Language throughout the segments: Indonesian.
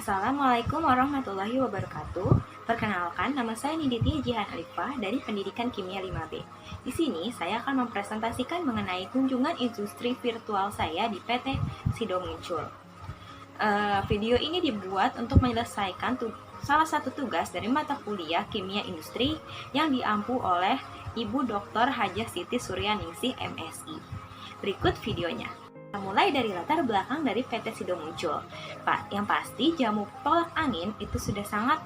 Assalamualaikum warahmatullahi wabarakatuh. Perkenalkan, nama saya Niditi Jihan Alifah dari Pendidikan Kimia 5B. Di sini saya akan mempresentasikan mengenai kunjungan industri virtual saya di PT Sido Muncul. Video ini dibuat untuk menyelesaikan salah satu tugas dari mata kuliah Kimia Industri yang diampu oleh Ibu Dr. Hajah Siti Suryaningsih MSI. Berikut videonya. Mulai dari latar belakang dari PT Sido Muncul. Yang pasti jamu tolak angin itu sudah sangat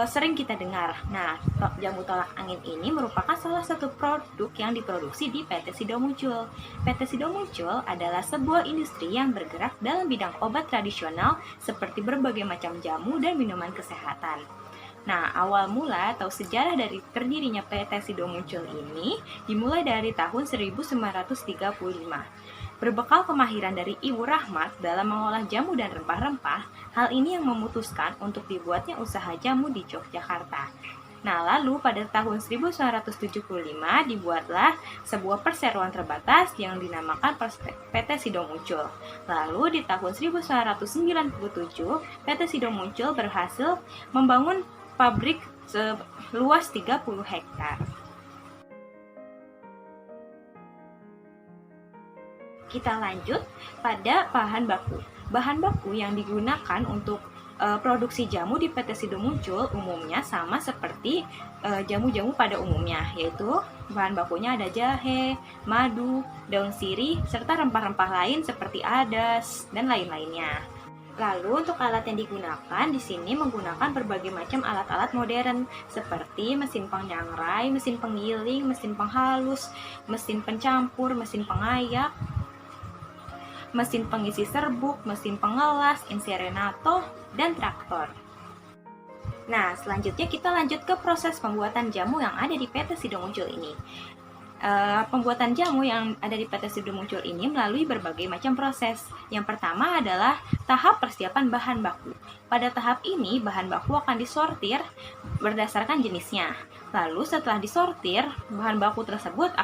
sering kita dengar. Nah, jamu tolak angin ini merupakan salah satu produk yang diproduksi di PT Sido Muncul. PT Sido Muncul adalah sebuah industri yang bergerak dalam bidang obat tradisional seperti berbagai macam jamu dan minuman kesehatan. Nah, awal mula atau sejarah dari terdirinya PT Sido Muncul ini dimulai dari tahun 1935. Berbekal kemahiran dari Ibu Rahmat dalam mengolah jamu dan rempah-rempah, hal ini yang memutuskan untuk dibuatnya usaha jamu di Yogyakarta. Nah, lalu pada tahun 1975 dibuatlah sebuah perseroan terbatas yang dinamakan PT Sido Muncul. Lalu di tahun 1997, PT Sido Muncul berhasil membangun pabrik seluas 30 hektar. Kita lanjut pada bahan baku. Bahan baku yang digunakan untuk produksi jamu di PT Sido Muncul umumnya sama seperti jamu-jamu pada umumnya, yaitu bahan bakunya ada jahe, madu, daun sirih, serta rempah-rempah lain seperti adas dan lain-lainnya. Lalu untuk alat yang digunakan di sini menggunakan berbagai macam alat-alat modern seperti mesin penyangrai, mesin penggiling, mesin penghalus, mesin pencampur, mesin pengayak, mesin pengisi serbuk, mesin pengelas, inserenator, dan traktor. Nah, selanjutnya kita lanjut ke proses pembuatan jamu yang ada di PT Sido Muncul ini. Pembuatan jamu yang ada di PT Sido Muncul ini melalui berbagai macam proses. Yang pertama adalah tahap persiapan bahan baku. Pada tahap ini, bahan baku akan disortir berdasarkan jenisnya. Lalu setelah disortir, bahan baku tersebut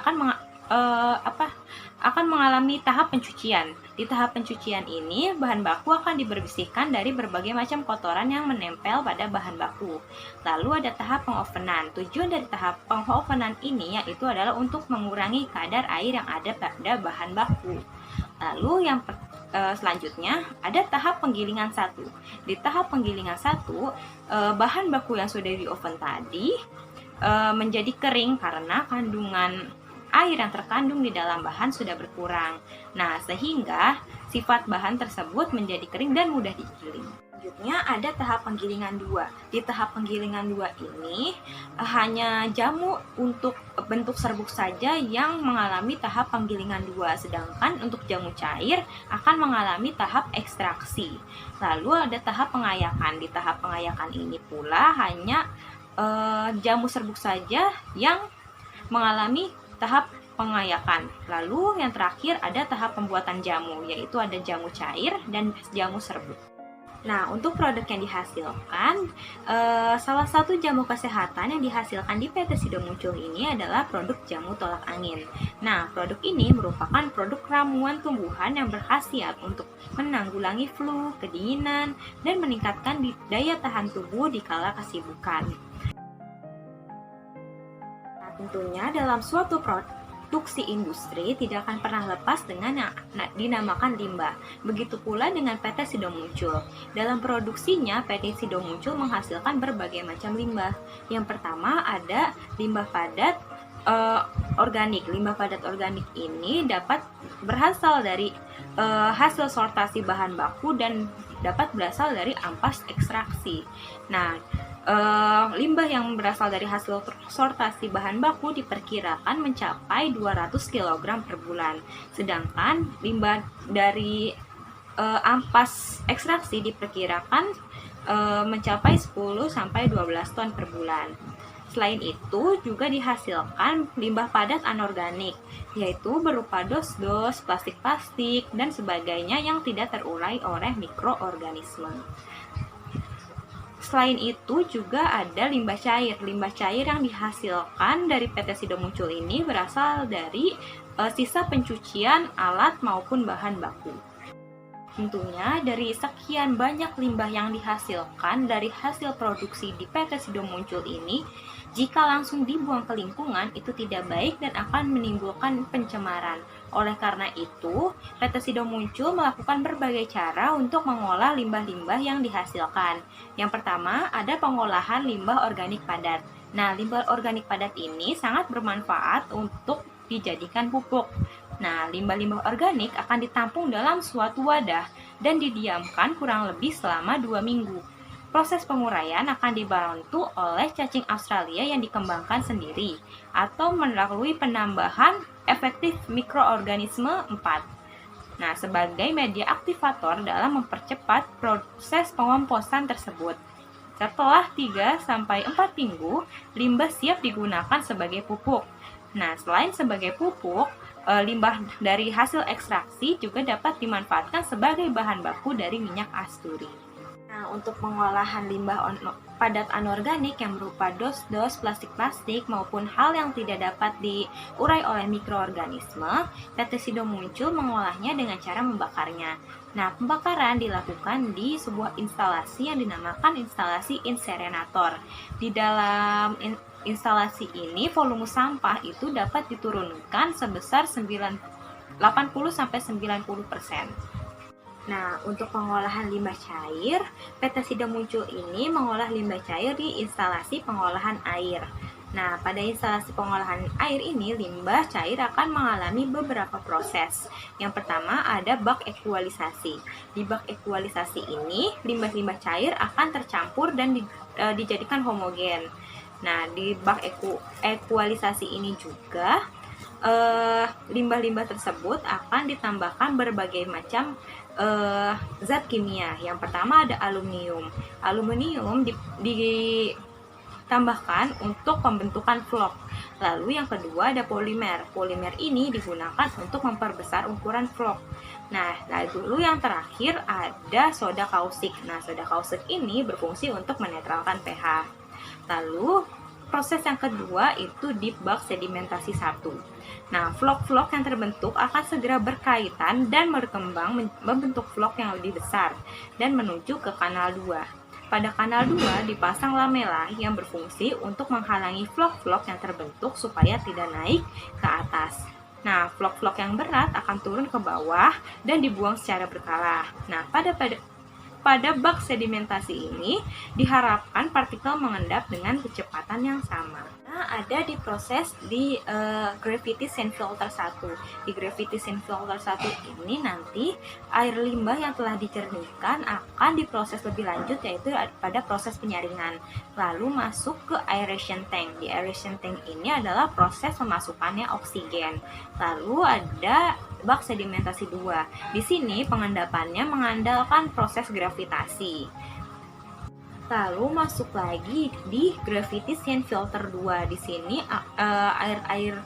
akan mengalami tahap pencucian. Di tahap pencucian ini, bahan baku akan dibersihkan dari berbagai macam kotoran yang menempel pada bahan baku. Lalu ada tahap pengovenan. Tujuan dari tahap pengovenan ini yaitu adalah untuk mengurangi kadar air yang ada pada bahan baku. Lalu yang selanjutnya ada tahap penggilingan 1. Di tahap penggilingan 1, bahan baku yang sudah di oven tadi menjadi kering karena kandungan air yang terkandung di dalam bahan sudah berkurang. Nah, sehingga sifat bahan tersebut menjadi kering dan mudah digiling. Selanjutnya ada tahap penggilingan 2. Di tahap penggilingan 2 ini hanya jamu untuk bentuk serbuk saja yang mengalami tahap penggilingan 2, sedangkan untuk jamu cair akan mengalami tahap ekstraksi. Lalu ada tahap pengayakan. Di tahap pengayakan ini pula hanya jamu serbuk saja yang mengalami tahap pengayakan. Lalu yang terakhir ada tahap pembuatan jamu, yaitu ada jamu cair dan jamu serbuk. Nah, untuk produk yang dihasilkan, salah satu jamu kesehatan yang dihasilkan di PT Sido Muncul ini adalah produk jamu tolak angin. Nah, produk ini merupakan produk ramuan tumbuhan yang berkhasiat untuk menanggulangi flu, kedinginan, dan meningkatkan daya tahan tubuh di kala kesibukan. Tentunya dalam suatu produksi industri tidak akan pernah lepas dengan yang dinamakan limbah. Begitu pula dengan PT Sido Muncul. Dalam produksinya, PT Sido Muncul menghasilkan berbagai macam limbah. Yang pertama ada limbah padat organik. Limbah padat organik ini dapat berasal dari hasil sortasi bahan baku dan dapat berasal dari ampas ekstraksi. Nah, limbah yang berasal dari hasil sortasi bahan baku diperkirakan mencapai 200 kg per bulan. Sedangkan limbah dari ampas ekstraksi diperkirakan mencapai 10-12 ton per bulan. Selain itu juga dihasilkan limbah padat anorganik, yaitu berupa dos-dos, plastik-plastik, dan sebagainya yang tidak terurai oleh mikroorganisme. Selain itu juga ada limbah cair. Limbah cair yang dihasilkan dari PT Sido Muncul ini berasal dari sisa pencucian alat maupun bahan baku. Tentunya dari sekian banyak limbah yang dihasilkan dari hasil produksi di PT Sido Muncul ini, jika langsung dibuang ke lingkungan itu tidak baik dan akan menimbulkan pencemaran. Oleh karena itu, PT Sido Muncul melakukan berbagai cara untuk mengolah limbah-limbah yang dihasilkan. Yang pertama, ada pengolahan limbah organik padat. Nah, limbah organik padat ini sangat bermanfaat untuk dijadikan pupuk. Nah, limbah-limbah organik akan ditampung dalam suatu wadah dan didiamkan kurang lebih selama 2 minggu. Proses penguraian akan dibantu oleh cacing Australia yang dikembangkan sendiri atau melalui penambahan efektif mikroorganisme 4. Nah, sebagai media aktivator dalam mempercepat proses pengomposan tersebut. Setelah 3-4 minggu, limbah siap digunakan sebagai pupuk. Nah, selain sebagai pupuk, limbah dari hasil ekstraksi juga dapat dimanfaatkan sebagai bahan baku dari minyak asturi. Nah, untuk pengolahan limbah padat anorganik yang berupa dos-dos, plastik-plastik maupun hal yang tidak dapat diurai oleh mikroorganisme, PT Sido Muncul mengolahnya dengan cara membakarnya. Nah, pembakaran dilakukan di sebuah instalasi yang dinamakan instalasi inserenator. Di dalam instalasi ini volume sampah itu dapat diturunkan sebesar 80-90%. Nah, untuk pengolahan limbah cair, PT Sido Muncul ini mengolah limbah cair di instalasi pengolahan air. Nah, pada instalasi pengolahan air ini, limbah cair akan mengalami beberapa proses. Yang pertama ada bak ekualisasi. Di bak ekualisasi ini, limbah-limbah cair akan tercampur dan dijadikan homogen. Nah, di bak ekualisasi ini juga limbah-limbah tersebut akan ditambahkan berbagai macam zat kimia. Yang pertama ada aluminium. Aluminium ditambahkan untuk pembentukan vlog. Lalu yang kedua ada polimer. Polimer ini digunakan untuk memperbesar ukuran vlog. Nah, lalu yang terakhir ada soda kaustik. Nah, soda kaustik ini berfungsi untuk menetralkan pH. Lalu proses yang kedua itu di bak sedimentasi 1. Nah, vlog-vlog yang terbentuk akan segera berkaitan dan berkembang membentuk vlog yang lebih besar dan menuju ke kanal 2. Pada kanal 2 dipasang lamela yang berfungsi untuk menghalangi vlog-vlog yang terbentuk supaya tidak naik ke atas. Nah, vlog-vlog yang berat akan turun ke bawah dan dibuang secara berkala. Nah, pada bak sedimentasi ini diharapkan partikel mengendap dengan kecepatan yang sama. Nah, ada di proses di gravity sand filter 1. Di gravity sand filter 1 ini nanti air limbah yang telah dicernihkan akan diproses lebih lanjut, yaitu pada proses penyaringan. Lalu masuk ke aeration tank. Di aeration tank ini adalah proses pemasukannya oksigen. Lalu ada bak sedimentasi 2. Di sini pengendapannya mengandalkan proses gravitasi. Lalu masuk lagi di gravity sand filter 2. Di sini air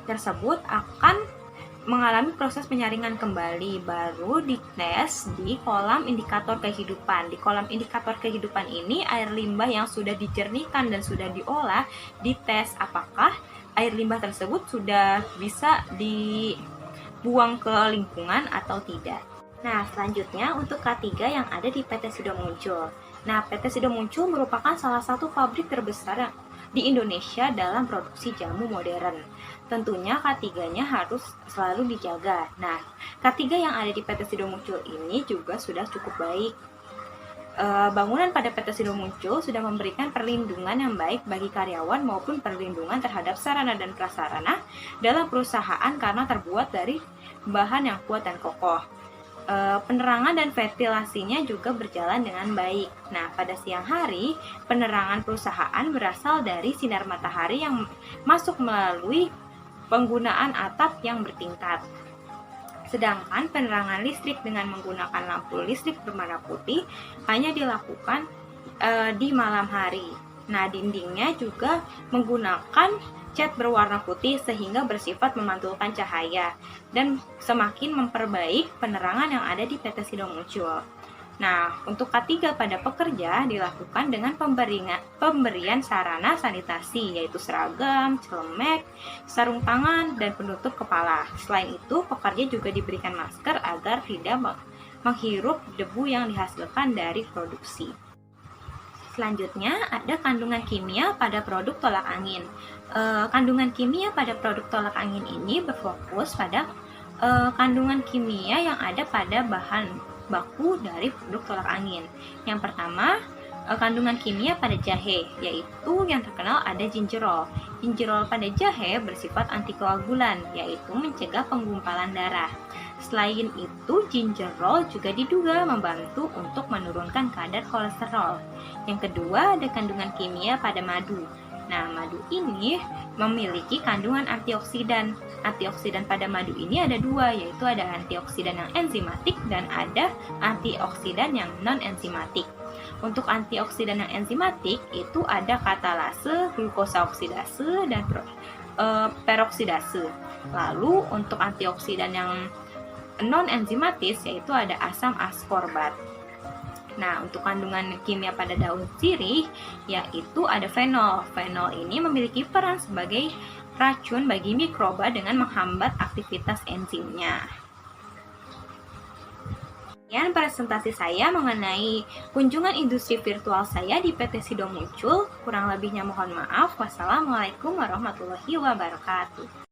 tersebut akan mengalami proses penyaringan kembali, baru dites di kolam indikator kehidupan. Di kolam indikator kehidupan ini air limbah yang sudah dicernihkan dan sudah diolah dites apakah air limbah tersebut sudah bisa dibuang ke lingkungan atau tidak. Nah, selanjutnya untuk K3 yang ada di PT Sido Muncul. Nah, PT Sido Muncul merupakan salah satu pabrik terbesar di Indonesia dalam produksi jamu modern. Tentunya K3-nya harus selalu dijaga. Nah, K3 yang ada di PT Sido Muncul ini juga sudah cukup baik. Bangunan pada PT Sido Muncul sudah memberikan perlindungan yang baik bagi karyawan maupun perlindungan terhadap sarana dan prasarana dalam perusahaan karena terbuat dari bahan yang kuat dan kokoh. Penerangan dan ventilasinya juga berjalan dengan baik. Nah, pada siang hari, penerangan perusahaan berasal dari sinar matahari yang masuk melalui penggunaan atap yang bertingkat. Sedangkan penerangan listrik dengan menggunakan lampu listrik berwarna putih hanya dilakukan di malam hari. Nah, dindingnya juga menggunakan cat berwarna putih sehingga bersifat memantulkan cahaya dan semakin memperbaik penerangan yang ada di PT Sido Muncul. Nah, untuk K3 pada pekerja dilakukan dengan pemberian sarana sanitasi, yaitu seragam, celemek, sarung tangan, dan penutup kepala. Selain itu, pekerja juga diberikan masker agar tidak menghirup debu yang dihasilkan dari produksi. Selanjutnya, ada kandungan kimia pada produk tolak angin. Kandungan kimia pada produk tolak angin ini berfokus pada kandungan kimia yang ada pada bahan baku dari produk tolak angin. Yang pertama, kandungan kimia pada jahe, yaitu yang terkenal ada gingerol. Gingerol pada jahe bersifat antikoagulan, yaitu mencegah penggumpalan darah. Selain itu, gingerol juga diduga membantu untuk menurunkan kadar kolesterol. Yang kedua, ada kandungan kimia pada madu. Nah, madu ini memiliki kandungan antioksidan. Antioksidan pada madu ini ada dua, yaitu ada antioksidan yang enzimatik dan ada antioksidan yang non-enzimatik. Untuk antioksidan yang enzimatik itu ada katalase, glukosa oksidase, dan peroksidase. Lalu untuk antioksidan yang non-enzimatis yaitu ada asam askorbat. Nah, untuk kandungan kimia pada daun sirih yaitu ada fenol. Fenol ini memiliki peran sebagai racun bagi mikroba dengan menghambat aktivitas enzimnya. Sekian presentasi saya mengenai kunjungan industri virtual saya di PT Sido Muncul. Kurang lebihnya mohon maaf. Wassalamualaikum warahmatullahi wabarakatuh.